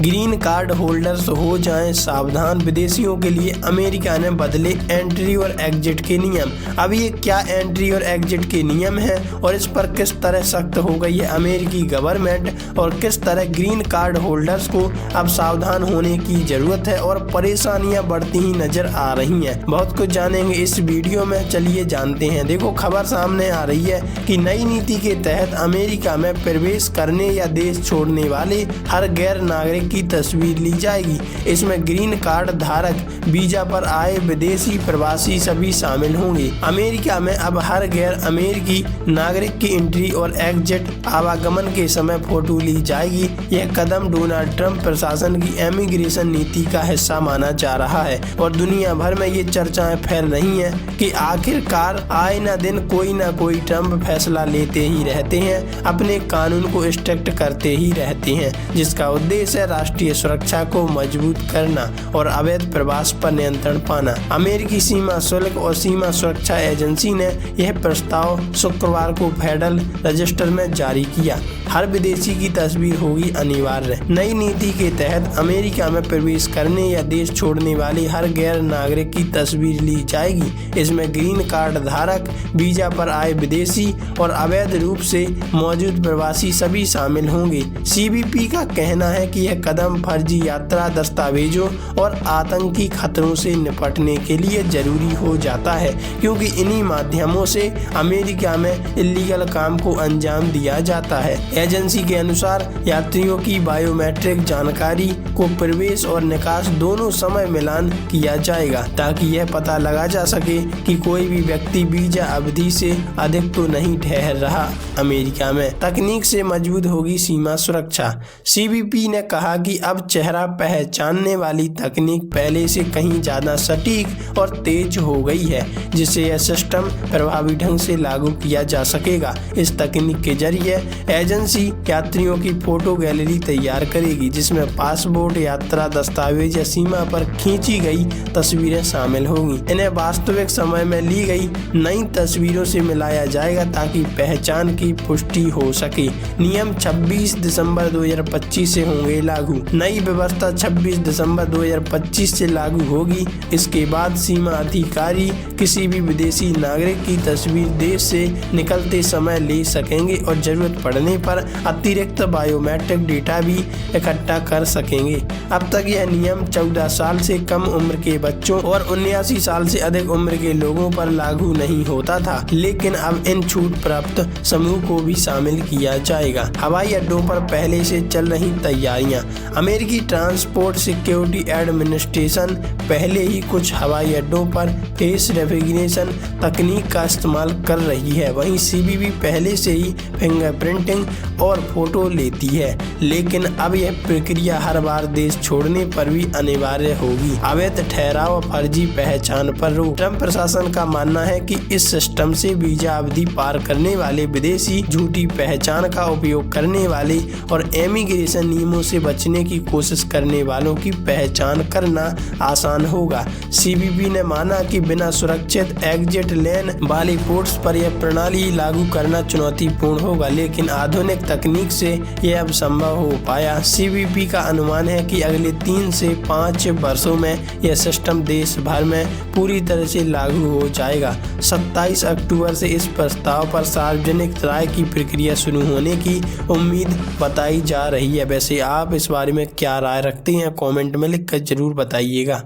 Green card holders हो जाएं सावधान, विदेशियों के लिए अमेरिका ने बदले एंट्री और एग्जिट के नियम। अब ये क्या एंट्री और एग्जिट के नियम हैं और इस पर किस तरह सख्त हो गई है अमेरिकी गवर्नमेंट और किस तरह ग्रीन कार्ड होल्डर्स को अब सावधान होने की जरूरत है और परेशानियां बढ़ती ही नजर आ रही हैं। बहुत कुछ जानेंगे इस वीडियो में, चलिए जानते हैं। देखो, खबर सामने आ रही है कि नई नीति के तहत अमेरिका में प्रवेश करने या देश छोड़ने वाले हर गैर नागरिक की तस्वीर ली जाएगी। इसमें ग्रीन कार्ड धारक, वीजा पर आए विदेशी प्रवासी सभी शामिल होंगे। अमेरिका में अब हर गैर अमेरिकी नागरिक की एंट्री और एग्जिट आवागमन के समय फोटो ली जाएगी। यह कदम डोनाल्ड ट्रंप प्रशासन की इमिग्रेशन नीति का हिस्सा माना जा रहा है और दुनिया भर में ये चर्चाएं फैल रही हैं कि आखिरकार आए न दिन कोई न कोई ट्रंप फैसला लेते ही रहते हैं, अपने कानून को स्ट्रिक्ट करते ही रहते हैं, जिसका उद्देश्य है राष्ट्रीय सुरक्षा को मजबूत करना और अवैध प्रवास पर नियंत्रण पाना। अमेरिकी सीमा शुल्क और सीमा सुरक्षा एजेंसी ने यह प्रस्ताव शुक्रवार को फेडरल रजिस्टर में जारी किया। हर विदेशी की तस्वीर होगी अनिवार्य। नई नीति के तहत अमेरिका में प्रवेश करने या देश छोड़ने वाले हर गैर नागरिक की तस्वीर ली जाएगी। इसमें ग्रीन कार्ड धारक, वीजा पर आए विदेशी और अवैध रूप से मौजूद प्रवासी सभी शामिल होंगे। सीबीपी का कहना है कि यह कदम फर्जी यात्रा दस्तावेजों और आतंकी खतरों से निपटने के लिए जरूरी हो जाता है, क्योंकि इन्हीं माध्यमों से अमेरिका में इलीगल काम को अंजाम दिया जाता है। एजेंसी के अनुसार यात्रियों की बायोमेट्रिक जानकारी को प्रवेश और निकास दोनों समय मिलान किया जाएगा, ताकि यह पता लगा जा सके कि कोई भी व्यक्ति वीजा अवधि से अधिक तो नहीं ठहर रहा अमेरिका में। तकनीक से मजबूत होगी सीमा सुरक्षा। सीबीपी ने कहा कि अब चेहरा पहचानने वाली तकनीक पहले से कहीं ज्यादा सटीक और तेज हो गई है, जिससे यह सिस्टम प्रभावी ढंग से लागू किया जा सकेगा। इस तकनीक के जरिए एजेंसी यात्रियों की फोटो गैलरी तैयार करेगी, जिसमें पासपोर्ट, यात्रा दस्तावेज या सीमा पर खींची गई तस्वीरें शामिल होंगी। इन्हें वास्तविक समय में ली गई नई तस्वीरों से मिलाया जाएगा ताकि पहचान की पुष्टि हो सके। नियम 26 दिसंबर 2025 से होंगे लागू। नई व्यवस्था 26 दिसंबर 2025 से लागू होगी। इसके बाद सीमा अधिकारी किसी भी विदेशी नागरिक की तस्वीर देश से निकलते समय ले सकेंगे और जरूरत पड़ने पर अतिरिक्त बायोमेट्रिक डेटा भी इकट्ठा कर सकेंगे। अब तक यह नियम 14 साल से कम उम्र के बच्चों और 79 साल से अधिक उम्र के लोगों पर लागू नहीं होता था, लेकिन अब इन छूट प्राप्त समूह को भी शामिल किया जाएगा। हवाई अड्डों पर पहले से चल रही तैयारियां। अमेरिकी ट्रांसपोर्ट सिक्योरिटी एडमिनिस्ट्रेशन पहले ही कुछ हवाई अड्डों पर फेस रेकग्निशन तकनीक का इस्तेमाल कर रही है। वहीं सीबीपी पहले से ही फिंगरप्रिंटिंग और फोटो लेती है, लेकिन अब यह प्रक्रिया हर बार देश छोड़ने पर भी अनिवार्य होगी। अवैध ठहराव और फर्जी पहचान पर रोक। ट्रंप प्रशासन का मानना है कि इस सिस्टम से वीजा अवधि पार करने वाले विदेशी, झूठी पहचान का उपयोग करने वाले और इमिग्रेशन नियमों से बचने की कोशिश करने वालों की पहचान करना आसान होगा। सीबीपी ने माना कि बिना सुरक्षित एग्जिट लेन वाले पोर्ट्स पर यह प्रणाली लागू करना चुनौतीपूर्ण होगा, लेकिन आधुनिक तकनीक से यह अब संभव हो पाया। सीबीपी का अनुमान है कि अगले 3 से 5 वर्षों में यह सिस्टम देश भर में पूरी तरह से लागू हो जाएगा। 27 अक्टूबर से इस प्रस्ताव पर सार्वजनिक राय की प्रक्रिया शुरू होने की उम्मीद बताई जा रही है। वैसे आप इस बारे में क्या राय रखते हैं, कमेंट में लिखकर जरूर बताइएगा।